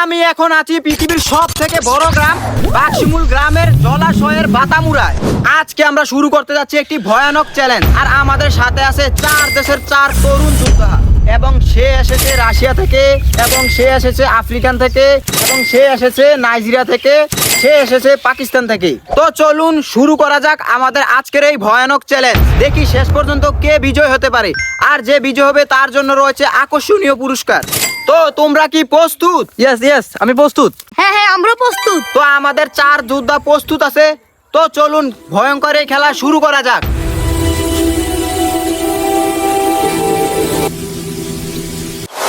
আমি এখন আছি পৃথিবীর সব থেকে বড় গ্রাম বাক্সিমূল গ্রামের জলাশয়ের বাতামুরায়। আজকে আমরা শুরু করতে যাচ্ছি একটি ভয়ানক চ্যালেঞ্জ। আর আমাদের সাথে আছে 4 দেশের 4 তরুণ যোদ্ধা, এবং সে এসেছে রাশিয়া থেকে, এবং সে এসেছে আফ্রিকান থেকে, এবং সে এসেছে নাইজেরিয়া থেকে, সে এসেছে পাকিস্তান থেকে। তো চলুন শুরু করা যাক আমাদের আজকের এই ভয়ানক চ্যালেঞ্জ। দেখি শেষ পর্যন্ত কে বিজয় হতে পারে, আর যে বিজয় হবে তার জন্য রয়েছে আকর্ষণীয় পুরস্কার। তো তোমরা কি প্রস্তুত? ইয়েস আমি প্রস্তুত। হ্যাঁ আমরা প্রস্তুত। তো আমাদের 4 যোদ্ধা প্রস্তুত আছে। তো চলুন ভয়ঙ্কর এই খেলা শুরু করা যাক।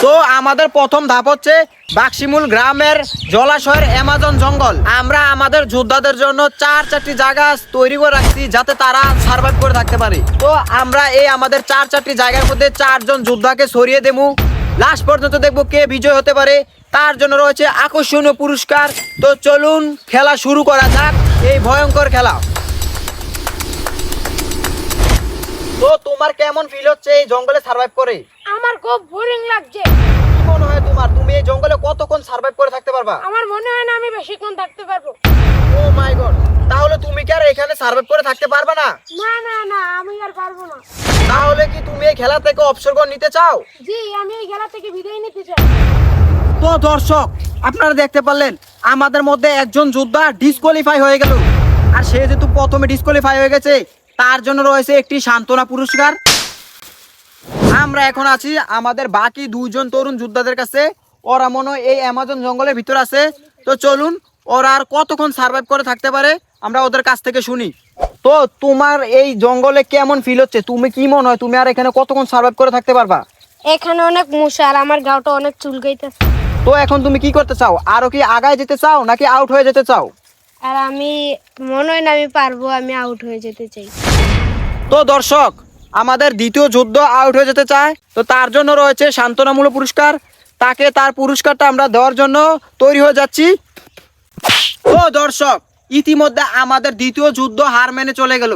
তো আমাদের প্রথম ধাপ হচ্ছে বাক্সিমূল গ্রামের জলাশয়ের অ্যামাজন জঙ্গল। আমরা আমাদের যোদ্ধাদের জন্য 4টি জায়গা তৈরি করে রাখছি যাতে তারা সার্ভাইভ করে থাকতে পারে। তো আমরা এই আমাদের 4টি জায়গার মধ্যে 4 জন যোদ্ধাকে সরিয়ে দেবো। লাস্ট পর্যন্ত দেখবো কে বিজয় হতে পারে, তার জন্য রয়েছে আকর্ষণীয় পুরস্কার। তো চলুন খেলা শুরু করা যাক, এই ভয়ঙ্কর খেলা। তো তোমার কেমন ফিল হচ্ছে এই জঙ্গলে সার্ভাইভ করে? আমার খুব বোরিং লাগছে। কি মনে হয় তোমার, তুমি এই জঙ্গলে কতক্ষণ সার্ভাইভ করে থাকতে পারবা? আমার মনে হয় না আমি বেশিক্ষণ থাকতে পারবো। ও মাই গড, তাহলে তুমি কি আর এখানে সার্ভাইভ করে থাকতে পারবে না? না আমি আর পারবো না। তাহলে কি তুমি এই খেলা থেকে অবসর নিতে চাও? জি, আমি এই খেলা থেকে বিদায় নিতে চাই। তো দর্শক, আপনারা দেখতে পারলেন আমাদের মধ্যে একজন যোদ্ধা ডিসকোয়ালিফাই হয়ে গেল। আর সে যেহেতু প্রথমে ডিসকোয়ালিফাই হয়ে গেছে, তার জন্য রয়েছে একটি সান্ত্বনা পুরস্কার। আমরা এখন আছি আমাদের বাকি 2 জন তরুণ যোদ্ধাদের কাছে। ওরা মনে হয় এই অ্যামাজন জঙ্গলের ভিতর আছে। তো চলুন ওরা আর কতক্ষণ সার্ভাইভ করে থাকতে পারে আমরা ওদের কাছ থেকে শুনি। তো তোমার এই জঙ্গলে কেমন ফিল হচ্ছে? তুমি কি মনে হয় তুমি আর এখানে কতক্ষণ সার্ভাইভ করে থাকতে পারবা? এখানে অনেক মশা আর আমার গাওটা অনেক চুলকাইতেছে। তো এখন তুমি কি করতে চাও? আরো কি আগায় যেতে চাও নাকি আউট হয়ে যেতে চাও? আর আমি মনে হয় না আমি পারবো, আমি আউট হয়ে যেতে চাই। তো দর্শক, আমাদের দ্বিতীয় যুদ্ধ আউট হয়ে যেতে চায়। তো তার জন্য রয়েছে সান্ত্বনামূলক পুরস্কার। তাকে তার পুরস্কারটা আমরা দেওয়ার জন্য তৈরি হয়ে যাচ্ছি। ও দর্শক, ইতিমধ্যে আমাদের দ্বিতীয় যুদ্ধ হার মেনে চলে গেল।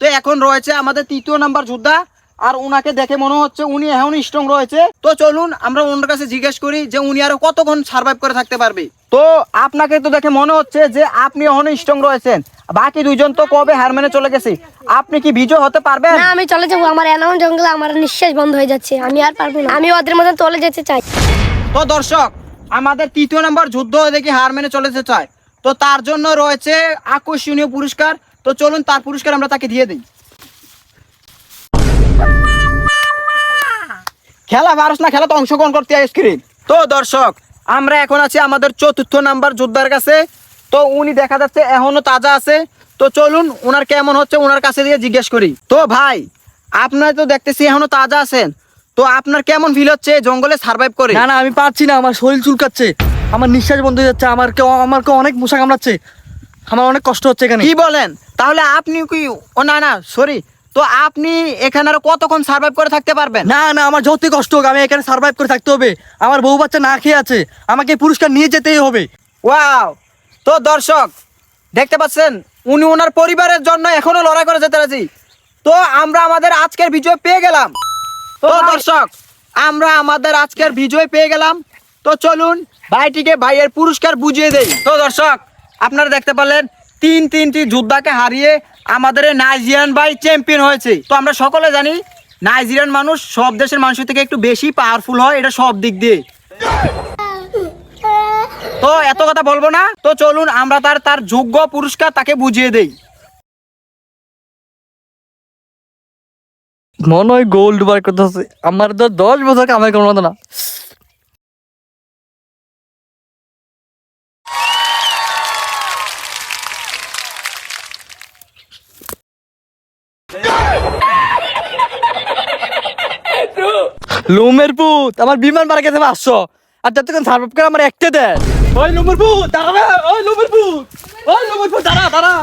তো এখন রয়েছে আমাদের 3য় নাম্বার যোদ্ধা। আর উনাকে দেখে মনে হচ্ছে উনি এখন স্ট্রং রয়েছে। তো চলুন আমরা ওনার কাছে জিজ্ঞেস করি যে উনি আরো কতক্ষণ সার্ভাইভ করে থাকতে পারবে। তো আপনাকে তো দেখে মনে হচ্ছে যে আপনি এখনো স্ট্রং রয়েছেন। বাকি 2 জন তো কবে হার মেনে চলে গেছে। আপনি কি বিজয় হতে পারবেন? না, আমি চলে যাবো। আমার এমন জঙ্গলে আমার নিঃশ্বাস বন্ধ হয়ে যাচ্ছে, আমি আর পারবো না। আমি ওদের মধ্যে চলে যেতে চাই। তো দর্শক, আমাদের 3য় নাম্বার যুদ্ধ দেখি হার মেনে চলে যেতে চায়। তো তার জন্য রয়েছে আকর্ষণীয় পুরস্কার। তো চলুন তার পুরস্কার আমরা তাকে দিয়ে দিই। খেলা পারস না, খেলা তো অংশগ্রহণ করতে হয় স্ক্রিন। তো দর্শক, আমরা এখন আছি আমাদের 4র্থ নাম্বার যোদ্ধার কাছে। তো উনি দেখা যাচ্ছে এখনো তাজা আছে। তো চলুন ওনার কেমন হচ্ছে ওনার কাছে দিয়ে জিজ্ঞেস করি। তো ভাই, আপনারা তো দেখতেছি এখনো তাজা আছেন। তো আপনার কেমন ফিল হচ্ছে জঙ্গলে সার্ভাইভ করে? না আমি পারছি না, আমার শরীর চুলকাচ্ছে, আমার নিঃশ্বাস বন্ধ হয়ে যাচ্ছে, আমাকে অনেক মশা কামড়াচ্ছে, আমার অনেক কষ্ট হচ্ছে এখানে। কি বলেন? তাহলে আপনি কি ও না সরি, তো আপনি এখানে আর কতক্ষণ সার্ভাইভ করে থাকতে পারবেন? না আমার যতই কষ্ট হোক আমি এখানে সার্ভাইভ করে থাকতে হবে। আমার বউ বাচ্চা না খেয়ে আছে, আমাকে পুরস্কার নিয়ে যেতেই হবে। ওয়াও! তো দর্শক দেখতে পাচ্ছেন উনি ওনার পরিবারের জন্য এখনো লড়াই করে যেতে রাজি। তো আমরা আমাদের আজকের বিজয় পেয়ে গেলাম। তো দর্শক, আমরা আমাদের আজকের বিজয় পেয়ে গেলাম। তো চলুন ভাইটিকে ভাইয়ের পুরস্কার বুঝিয়ে দেই। তো দর্শক, আপনারা দেখতে পারলেন 3টি যোদ্ধাকে হারিয়ে আমাদের নাইজেরিয়ান ভাই চ্যাম্পিয়ন হয়েছে। তো আমরা সকলে জানি নাইজেরিয়ান মানুষ সব দেশের মানুষের থেকে একটু বেশি পাওয়ারফুল হয়, এটা সব দিক দিয়ে। তো এত কথা বলবো না, তো চলুন আমরা তার যোগ্য পুরস্কার তাকে বুঝিয়ে দেই। মনে হয় গোল্ড বার করতেছে, আমার তো 10 বছর কামাই করার মতো না। লোমের পুত, আমার বিমান মারা গেছে 500, আর যতক্ষণ সার্ভাইভ করে আমার একটা দেয়। ওই লোমের পুত দাঁড়া, ওই লোমের পুত দাঁড়া।